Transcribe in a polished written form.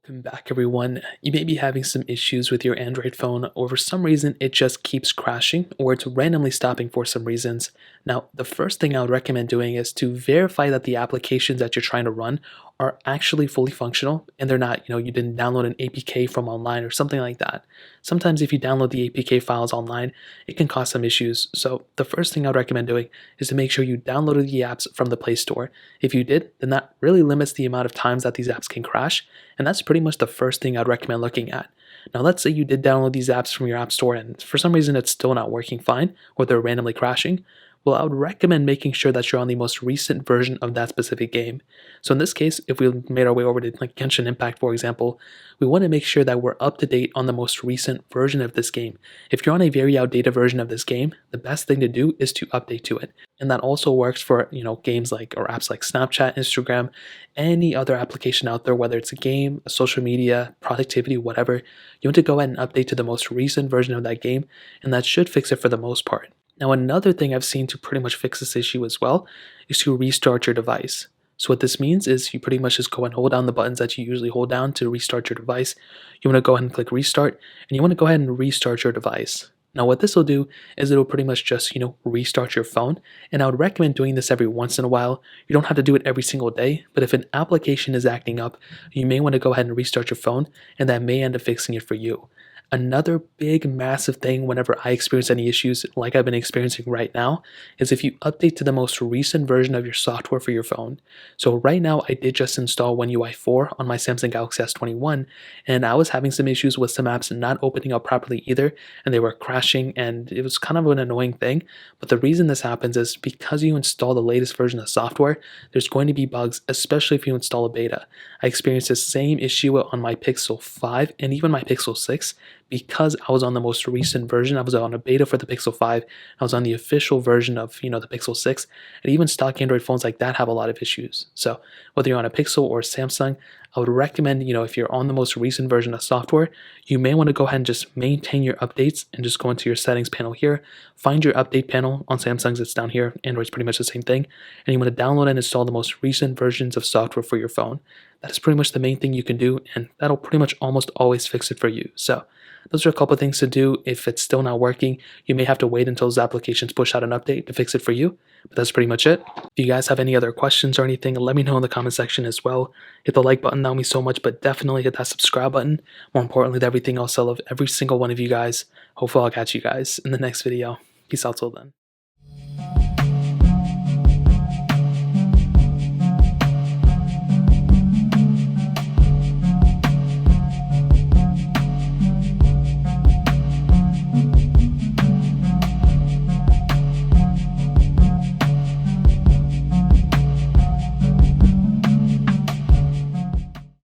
Welcome back, everyone. You may be having some issues with your Android phone, or for some reason it just keeps crashing, or it's randomly stopping for some reasons. Now, the first thing I would recommend doing is to verify that the applications that you're trying to run are actually fully functional and they're not, you didn't download an APK from online or something like that. Sometimes if you download the APK files online, it can cause some issues. So the first thing I would recommend doing is to make sure you downloaded the apps from the Play Store. If you did, then that really limits the amount of times that these apps can crash, and that's pretty much the first thing I'd recommend looking at. Now, let's say you did download these apps from your app store and for some reason it's still not working fine or they're randomly crashing. Well, I would recommend making sure that you're on the most recent version of that specific game. So in this case, if we made our way over to like Genshin Impact, for example, we want to make sure that we're up to date on the most recent version of this game. If you're on a very outdated version of this game, the best thing to do is to update to it. And that also works for, games like or apps like Snapchat, Instagram, any other application out there, whether it's a game, a social media, productivity, whatever. You want to go ahead and update to the most recent version of that game, and that should fix it for the most part. Now, another thing I've seen to pretty much fix this issue as well is to restart your device. So what this means is you pretty much just go and hold down the buttons that you usually hold down to restart your device. You want to go ahead and click restart, and you want to go ahead and restart your device. Now, what this will do is it'll pretty much just, restart your phone. And I would recommend doing this every once in a while. You don't have to do it every single day, but if an application is acting up, you may want to go ahead and restart your phone, and that may end up fixing it for you. Another big, massive thing whenever I experience any issues like I've been experiencing right now is if you update to the most recent version of your software for your phone. So right now, I did just install One UI 4 on my Samsung Galaxy S21, and I was having some issues with some apps not opening up properly either, and they were crashing, and it was kind of an annoying thing. But the reason this happens is because you install the latest version of software, there's going to be bugs, especially if you install a beta. I experienced the same issue on my Pixel 5 and even my Pixel 6, because I was on the most recent version. I was on a beta for the Pixel 5. I was on the official version of, the Pixel 6. And even stock Android phones like that have a lot of issues. So whether you're on a Pixel or Samsung, I would recommend, if you're on the most recent version of software, you may want to go ahead and just maintain your updates and just go into your settings panel here. Find your update panel. On Samsung's, it's down here. Android's pretty much the same thing. And you want to download and install the most recent versions of software for your phone. That is pretty much the main thing you can do, and that'll pretty much almost always fix it for you. So those are a couple of things to do. If it's still not working, you may have to wait until those applications push out an update to fix it for you. But that's pretty much it. If you guys have any other questions or anything, let me know in the comment section as well. Hit the like button, that would mean so much, but definitely hit that subscribe button. More importantly than everything else, I love every single one of you guys. Hopefully I'll catch you guys in the next video. Peace out till then.